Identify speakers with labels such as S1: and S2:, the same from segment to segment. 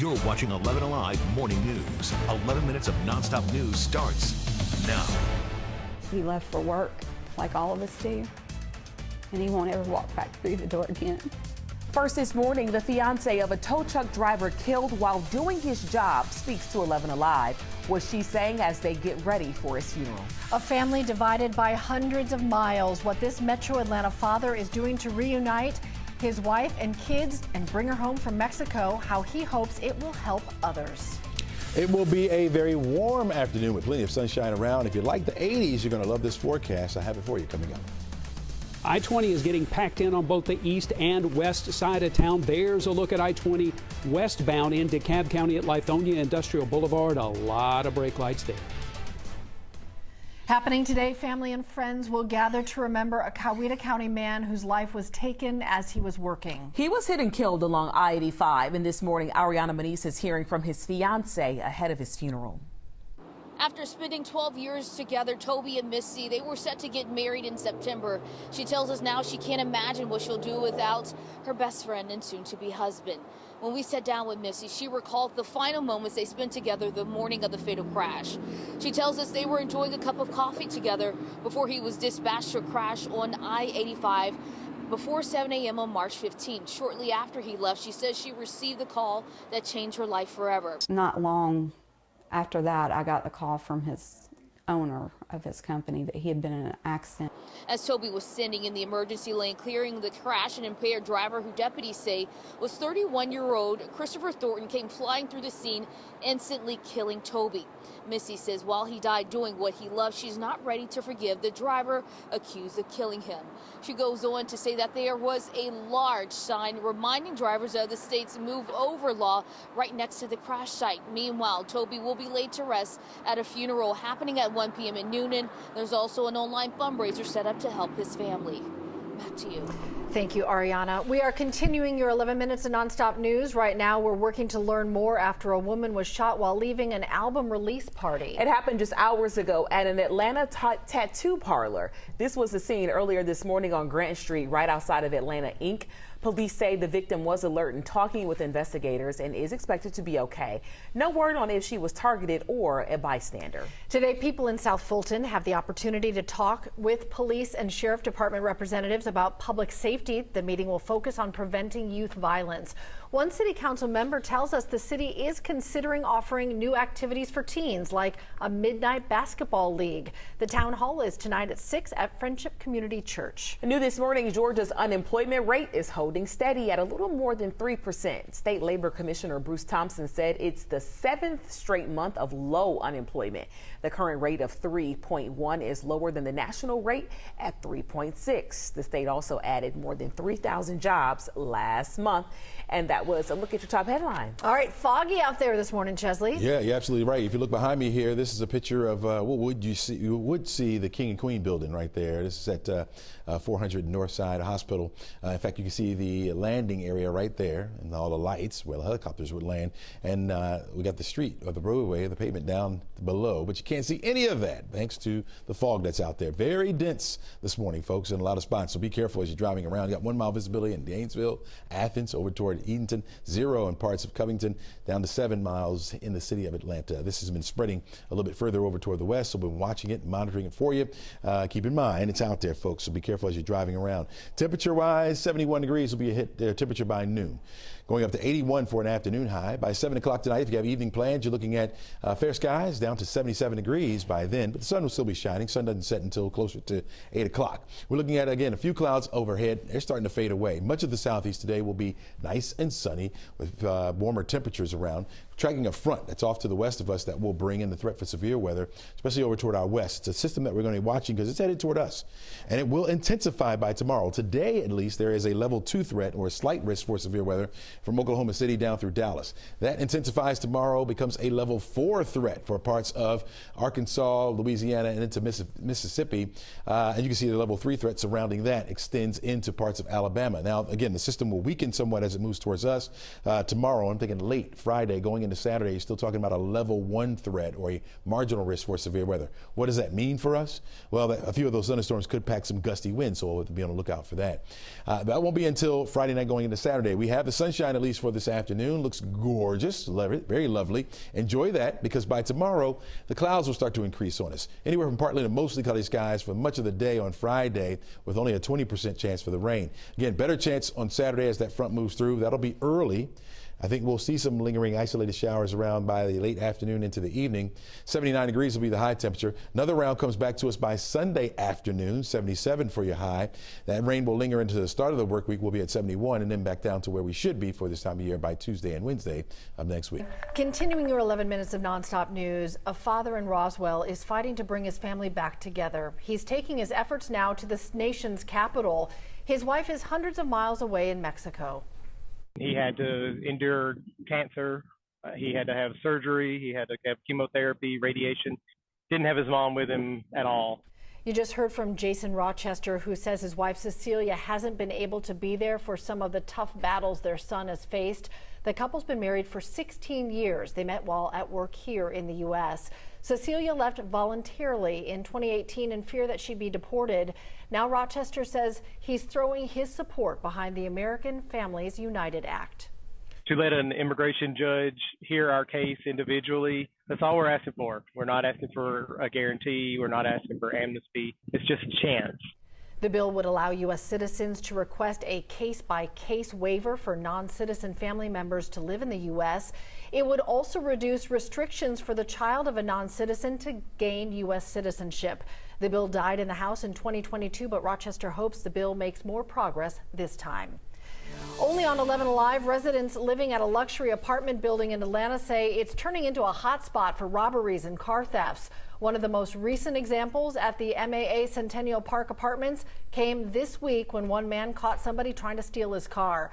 S1: You're watching 11 Alive Morning News. 11 minutes of nonstop news starts now.
S2: He left for work, like all of us do, and he won't ever walk back through the door again.
S3: First this morning, the fiance of a tow truck driver killed while doing his job speaks to 11 Alive. What she's saying as they get ready for his funeral.
S4: A family divided by hundreds of miles. What this Metro Atlanta father is doing to reunite his wife and kids and bring her home from Mexico, how he hopes it will help others.
S5: It will be a very warm afternoon with plenty of sunshine around. If you like the 80s, you're going to love this forecast. I have it for you coming up.
S6: I-20 is getting packed in on both the east and west side of town. There's a look at I-20 westbound in DeKalb County at Lithonia Industrial Boulevard. A lot of brake lights there.
S4: Happening today, family and friends will gather to remember a Coweta County man whose life was taken as he was working.
S3: He was hit and killed along I-85, and this morning Ariana Maniz is hearing from his fiance ahead of his funeral.
S7: After spending 12 years together, Toby and Missy, they were set to get married in September. She tells us now she can't imagine what she'll do without her best friend and soon-to-be husband. When we sat down with Missy, she recalled the final moments they spent together the morning of the fatal crash. She tells us they were enjoying a cup of coffee together before he was dispatched to a crash on I-85 before 7 a.m. on March 15. Shortly after he left, she says she received the call that changed her life forever.
S2: Not long after that, I got the call from his owner of his company that he had been in an accident.
S7: As Toby was standing in the emergency lane clearing the crash, an impaired driver who deputies say was 31-year-old Christopher Thornton came flying through the scene, instantly killing Toby. Missy says while he died doing what he loved, she's not ready to forgive the driver accused of killing him. She goes on to say that there was a large sign reminding drivers of the state's move over law right next to the crash site. Meanwhile, Toby will be laid to rest at a funeral happening at 1 p.m. in Noonan. There's also an online fundraiser set up to help his family. Back to you.
S4: Thank you, Ariana. We are continuing your 11 minutes of nonstop news. Right now, we're working to learn more after a woman was shot while leaving an album release party.
S3: It happened just hours ago at an Atlanta tattoo parlor. This was the scene earlier this morning on Grant Street, right outside of Atlanta, Inc. Police say the victim was alert and talking with investigators and is expected to be okay. No word on if she was targeted or a bystander.
S4: Today, people in South Fulton have the opportunity to talk with police and sheriff department representatives about public safety. The meeting will focus on preventing youth violence. One city council member tells us the city is considering offering new activities for teens, like a midnight basketball league. The town hall is tonight at 6 at Friendship Community Church.
S3: New this morning, Georgia's unemployment rate is holding steady at a little more than 3%. State Labor Commissioner Bruce Thompson said it's the 7th straight month of low unemployment. The current rate of 3.1 is lower than the national rate at 3.6. The state also added more than 3,000 jobs last month. And that was a look at your top headlines.
S4: All right, foggy out there this morning, Chesley.
S5: Yeah, you're absolutely right. If you look behind me here, this is a picture of what would you see? You would see the King and Queen building right there. This is at 400 Northside Hospital. In fact, you can see the landing area right there and all the lights where the helicopters would land. And we got the street or the roadway, the pavement down below, but you can't see any of that thanks to the fog that's out there. Very dense this morning, folks, in a lot of spots. So be careful as you're driving around. You got 1 mile visibility in Gainesville, Athens, over toward Edenton, 0 in parts of Covington, down to 7 miles in the city of Atlanta. This has been spreading a little bit further over toward the west, so we've been watching it and monitoring it for you. Keep in mind, it's out there, folks, so be careful as you're driving around. Temperature-wise, 71 degrees will be a hit temperature by noon. Going up to 81 for an afternoon high. By 7 o'clock tonight, if you have evening plans, you're looking at fair skies down to 77 degrees by then, but the sun will still be shining. Sun doesn't set until closer to 8 o'clock. We're looking at, again, a few clouds overhead. They're starting to fade away. Much of the southeast today will be nice and sunny with warmer temperatures around. Tracking a front that's off to the west of us that will bring in the threat for severe weather, especially over toward our west. It's a system that we're going to be watching because it's headed toward us, and it will intensify by tomorrow. Today, at least, there is a level 2 threat or a slight risk for severe weather from Oklahoma City down through Dallas. That intensifies tomorrow, becomes a level 4 threat for parts of Arkansas, Louisiana, and into Mississippi. And you can see the level 3 threat surrounding that extends into parts of Alabama. Now, again, the system will weaken somewhat as it moves towards us tomorrow. I'm thinking late Friday going into Saturday, you're still talking about a level 1 threat or a marginal risk for severe weather. What does that mean for us? Well, a few of those thunderstorms could pack some gusty winds, so we'll have to be on the lookout for that. That won't be until Friday night going into Saturday. We have the sunshine sunshine, at least for this afternoon. Looks gorgeous, very lovely. Enjoy that, because by tomorrow, the clouds will start to increase on us. Anywhere from partly to mostly cloudy skies for much of the day on Friday, with only a 20% chance for the rain. Again, better chance on Saturday as that front moves through. That'll be early. I think we'll see some lingering isolated showers around by the late afternoon into the evening. 79 degrees will be the high temperature. Another round comes back to us by Sunday afternoon, 77 for your high. That rain will linger into the start of the work week. We'll be at 71 and then back down to where we should be for this time of year by Tuesday and Wednesday of next week.
S4: Continuing your 11 minutes of nonstop news, a father in Roswell is fighting to bring his family back together. He's taking his efforts now to the nation's capital. His wife is hundreds of miles away in Mexico.
S8: He had to endure cancer. He had to have surgery. He had to have chemotherapy, radiation. Didn't have his mom with him at all.
S4: You just heard from Jason Rochester, who says his wife Cecilia hasn't been able to be there for some of the tough battles their son has faced. The couple's been married for 16 years. They met while at work here in the U.S. Cecilia left voluntarily in 2018 in fear that she'd be deported. Now Rochester says he's throwing his support behind the American Families United Act.
S8: To let an immigration judge hear our case individually, that's all we're asking for. We're not asking for a guarantee. We're not asking for amnesty. It's just a chance.
S4: The bill would allow U.S. citizens to request a case-by-case waiver for non-citizen family members to live in the U.S. It would also reduce restrictions for the child of a non-citizen to gain U.S. citizenship. The bill died in the House in 2022, but Rochester hopes the bill makes more progress this time. Only on 11 Alive, residents living at a luxury apartment building in Atlanta say it's turning into a hot spot for robberies and car thefts. One of the most recent examples at the MAA Centennial Park Apartments came this week when one man caught somebody trying to steal his car.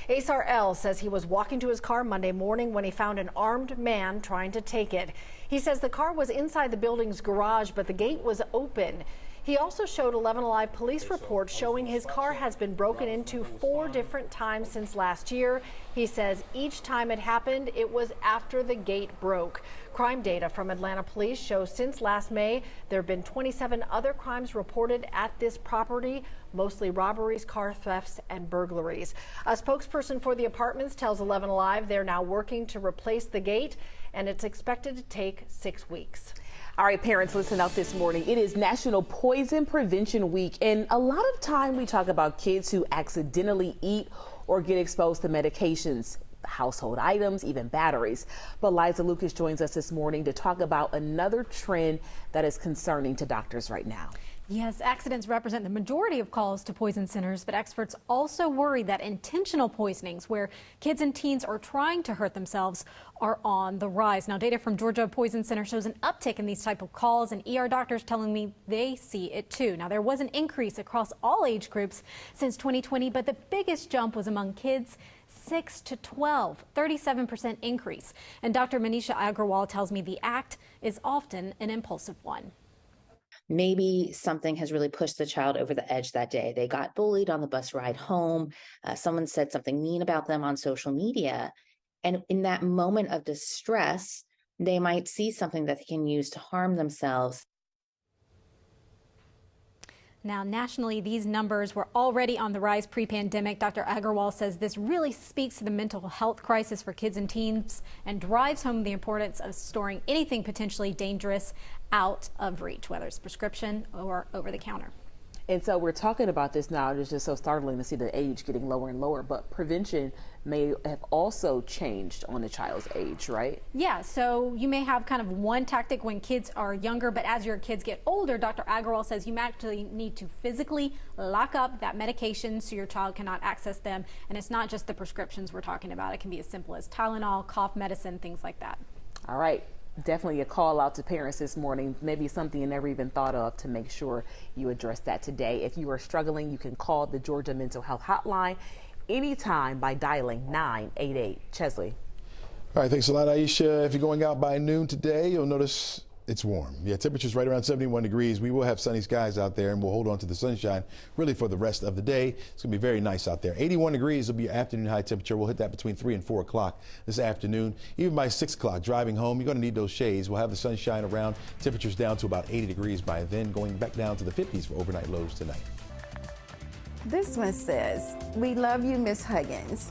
S4: Asar L says he was walking to his car Monday morning when he found an armed man trying to take it. He says the car was inside the building's garage, but the gate was open. He also showed 11 Alive police reports showing his car has been broken into 4 different times since last year. He says each time it happened, it was after the gate broke. Crime data from Atlanta police shows since last May, there have been 27 other crimes reported at this property, mostly robberies, car thefts, and burglaries. A spokesperson for the apartments tells 11 Alive they're now working to replace the gate, and it's expected to take 6 weeks.
S3: All right, parents, listen up this morning. It is National Poison Prevention Week, and a lot of time we talk about kids who accidentally eat or get exposed to medications, household items, even batteries. But Liza Lucas joins us this morning to talk about another trend that is concerning to doctors right now.
S9: Yes, accidents represent the majority of calls to poison centers, but experts also worry that intentional poisonings, where kids and teens are trying to hurt themselves, are on the rise. Now, data from Georgia Poison Center shows an uptick in these type of calls, and ER doctors telling me they see it too. Now, there was an increase across all age groups since 2020, but the biggest jump was among kids 6 to 12, 37% increase. And Dr. Manisha Agrawal tells me the act is often an impulsive one.
S10: Maybe something has really pushed the child over the edge that day. They got bullied on the bus ride home. Someone said something mean about them on social media. And in that moment of distress, they might see something that they can use to harm themselves.
S9: Now, nationally, these numbers were already on the rise pre-pandemic. Dr. Agrawal says this really speaks to the mental health crisis for kids and teens and drives home the importance of storing anything potentially dangerous out of reach, whether it's prescription or over the counter.
S3: And so we're talking about this now. It's just so startling to see the age getting lower and lower, but prevention may have also changed on the child's age, right?
S9: Yeah, so you may have kind of one tactic when kids are younger, but as your kids get older, Dr. Agrawal says you actually need to physically lock up that medication so your child cannot access them. And it's not just the prescriptions we're talking about. It can be as simple as Tylenol, cough medicine, things like that.
S3: All right. Definitely a call out to parents this morning, maybe something you never even thought of, to make sure you address that today. If you are struggling, you can call the Georgia Mental Health Hotline anytime by dialing 988. Chesley.
S5: All right, thanks a lot, Aisha. If you're going out by noon today, you'll notice it's warm. Yeah, temperature's right around 71 degrees. We will have sunny skies out there, and we'll hold on to the sunshine really for the rest of the day. It's going to be very nice out there. 81 degrees will be your afternoon high temperature. We'll hit that between 3 and 4 o'clock this afternoon. Even by 6 o'clock, driving home, you're going to need those shades. We'll have the sunshine around. Temperatures down to about 80 degrees by then, going back down to the 50s for overnight lows tonight.
S11: This one says, "We love you, Miss Huggins.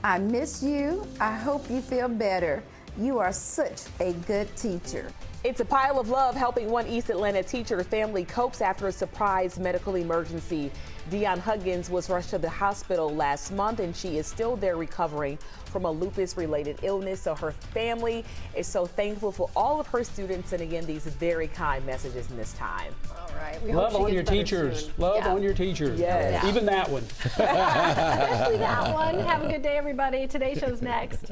S11: I miss you. I hope you feel better. You are such a good teacher.
S3: It's a pile of love helping one East Atlanta teacher family copes after a surprise medical emergency. Dionne Huggins was rushed to the hospital last month, and she is still there recovering from a lupus-related illness. So her family is so thankful for all of her students, and again, these very kind messages in this time.
S4: All right. We
S6: Love
S4: hope she
S6: on your
S4: gets better
S6: teachers.
S4: soon.
S6: Love
S4: Yeah.
S6: on your teachers.
S3: Yes.
S6: Even that one.
S4: Especially that one. Have a good day, everybody. Today's show's next.